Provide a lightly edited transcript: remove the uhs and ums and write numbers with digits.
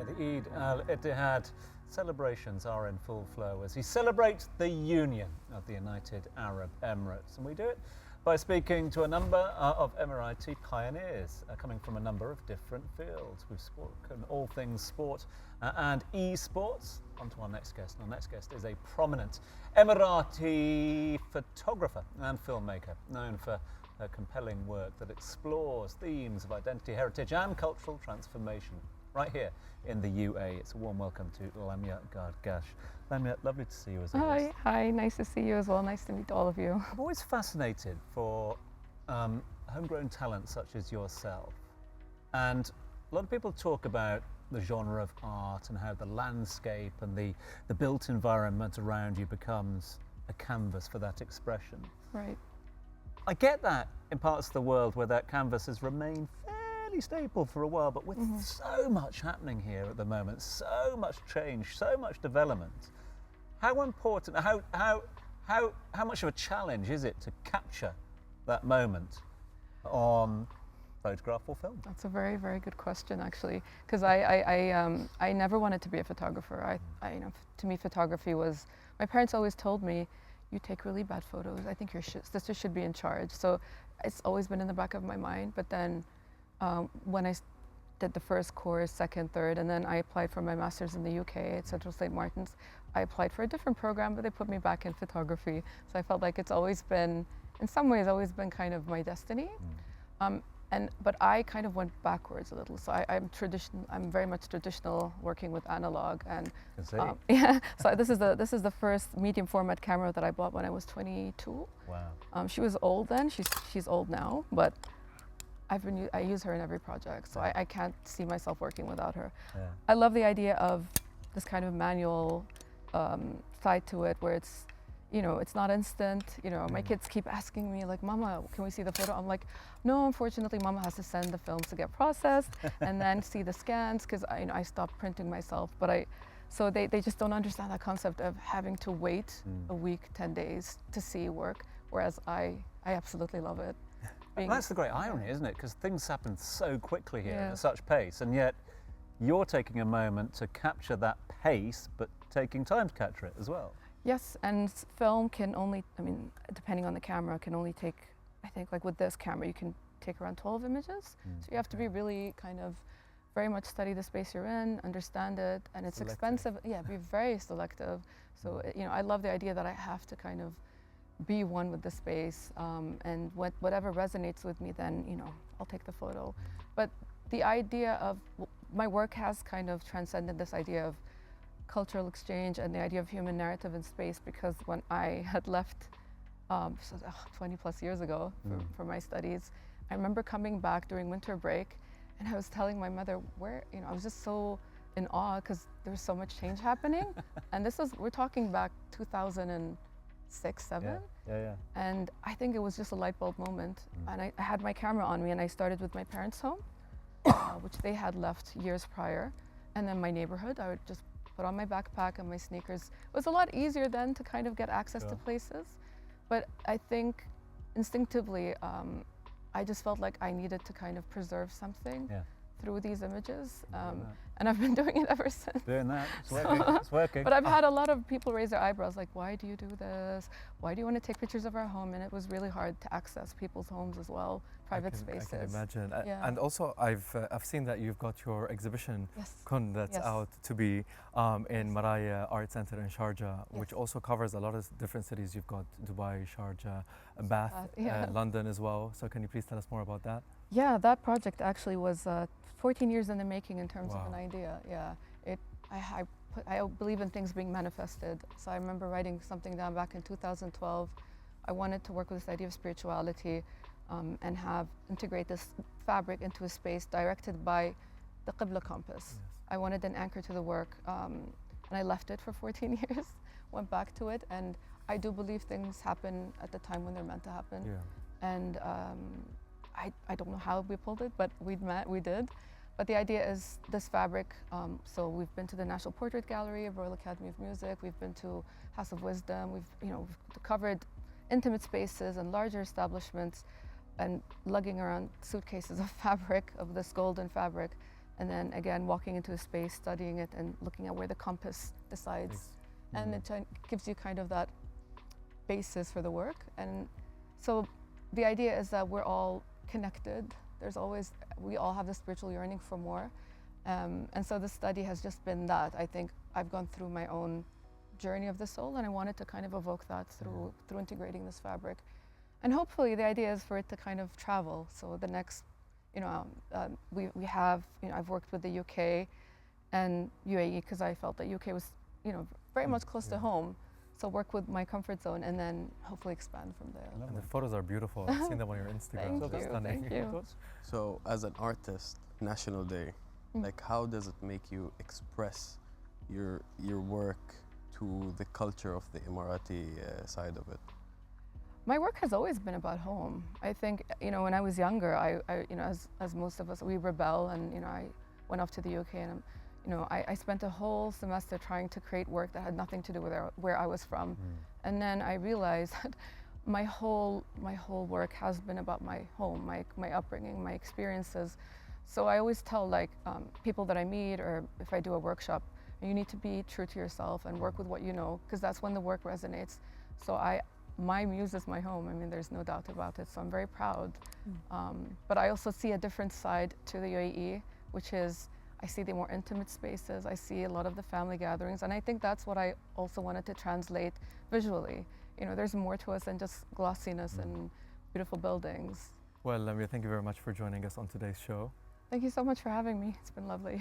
Yeah, the Eid al-Ittihad celebrations are in full flow as he celebrates the union of the United Arab Emirates. And we do it by speaking to a number of Emirati pioneers coming from a number of different fields. We've spoken all things sport and e-sports. On to our next guest. Our next guest is a prominent Emirati photographer and filmmaker known for her compelling work that explores themes of identity, heritage and cultural transformation right here in the UAE. It's a warm welcome to Lamya Gargash. Lamya, lovely to see you as always. Hi, nice to see you as well. Nice to meet all of you. I'm always fascinated for homegrown talent such as yourself. And a lot of people talk about the genre of art and how the landscape and the built environment around you becomes a canvas for that expression. Right. I get that in parts of the world where that canvas has remained fairly staple for a while, but with so much happening here at the moment, so much change, so much development, how important, how much of a challenge is it to capture that moment on photograph or film? That's a very, very good question, actually, because I never wanted to be a photographer. To me, photography was, my parents always told me, you take really bad photos. I think your sister should be in charge. So it's always been in the back of my mind. But then when I did the first course, second, third, and then I applied for my master's in the UK at Central St. Martin's, I applied for a different program, but they put me back in photography. So I felt like it's always been, in some ways, always been kind of my destiny. But I kind of went backwards a little. So I'm very much traditional, working with analog, and yeah. So this is the first medium format camera that I bought when I was 22. Wow. She was old then. She's old now, but I use her in every project. So I can't see myself working without her. Yeah. I love the idea of this kind of manual side to it, where it's, it's not instant. My kids keep asking me, like, Mama, can we see the photo? I'm like, no, unfortunately, Mama has to send the films to get processed and then see the scans, because I stopped printing myself. So they just don't understand that concept of having to wait a week, 10 days to see work, whereas I absolutely love it. That's the great irony, isn't it? Because things happen so quickly here at such pace, and yet you're taking a moment to capture that pace, but taking time to capture it as well. Yes, and film can only, depending on the camera, can only take, I think, like with this camera, you can take around 12 images. So you have to be really kind of very much study the space you're in, understand it, and it's expensive. Yeah, be very selective. So, I love the idea that I have to kind of be one with the space, and whatever resonates with me, then, I'll take the photo. But the idea of, my work has kind of transcended this idea of cultural exchange and the idea of human narrative in space, because when I had left 20 plus years ago for my studies, I remember coming back during winter break, and I was telling my mother I was just so in awe because there was so much change happening. And we're talking back 2006, 7. Yeah. And I think it was just a light bulb moment. And I had my camera on me, and I started with my parents' home, which they had left years prior. And then my neighborhood, I would just put on my backpack and my sneakers. It was a lot easier then to kind of get access to places. But I think instinctively, I just felt like I needed to kind of preserve something through these images. And I've been doing it ever since. Doing that, it's working, it's working. But I've had a lot of people raise their eyebrows, like, why do you do this? Why do you want to take pictures of our home? And it was really hard to access people's homes as well, private spaces. I can imagine. And also, I've seen that you've got your exhibition that's out to be in Maraya Art Center in Sharjah, which also covers a lot of different cities. You've got Dubai, Sharjah, Bath, London as well. So can you please tell us more about that? Yeah, that project actually was 14 years in the making in terms of an idea. Yeah, I believe in things being manifested. So I remember writing something down back in 2012. I wanted to work with this idea of spirituality and integrate this fabric into a space directed by the Qibla compass. I wanted an anchor to the work, and I left it for 14 years, went back to it, and I do believe things happen at the time when they're meant to happen. And I don't know how we pulled it, but we did. But the idea is this fabric, so we've been to the National Portrait Gallery, Royal Academy of Music, we've been to House of Wisdom, we've covered intimate spaces and larger establishments, and lugging around suitcases of fabric, of this golden fabric. and then again walking into a space, studying it, and looking at where the compass decides, and it gives you kind of that basis for the work. And so the idea is that we're all connected. We all have the spiritual yearning for more, and so the study has just been that. I think I've gone through my own journey of the soul, and I wanted to kind of evoke that through integrating this fabric. And hopefully the idea is for it to kind of travel. So the next, we have, I've worked with the UK and UAE because I felt that UK was, very much close to home. So work with my comfort zone and then hopefully expand from there. And the photos are beautiful. I've seen them on your Instagram. Thank you. Stunning. Thank you. So as an artist, National Day, like how does it make you express your work to the culture of the Emirati side of it? My work has always been about home. I think, when I was younger, I as most of us, we rebel, and I went off to the UK, and I spent a whole semester trying to create work that had nothing to do with where I was from. And then I realized that my whole work has been about my home, my upbringing, my experiences. So I always tell people that I meet, or if I do a workshop, you need to be true to yourself and work with what you know, because that's when the work resonates. So my muse is my home. I mean, there's no doubt about it. So I'm very proud. But I also see a different side to the UAE, which is I see the more intimate spaces. I see a lot of the family gatherings. And I think that's what I also wanted to translate visually. There's more to us than just glossiness and beautiful buildings. Well, Lamya, thank you very much for joining us on today's show. Thank you so much for having me. It's been lovely.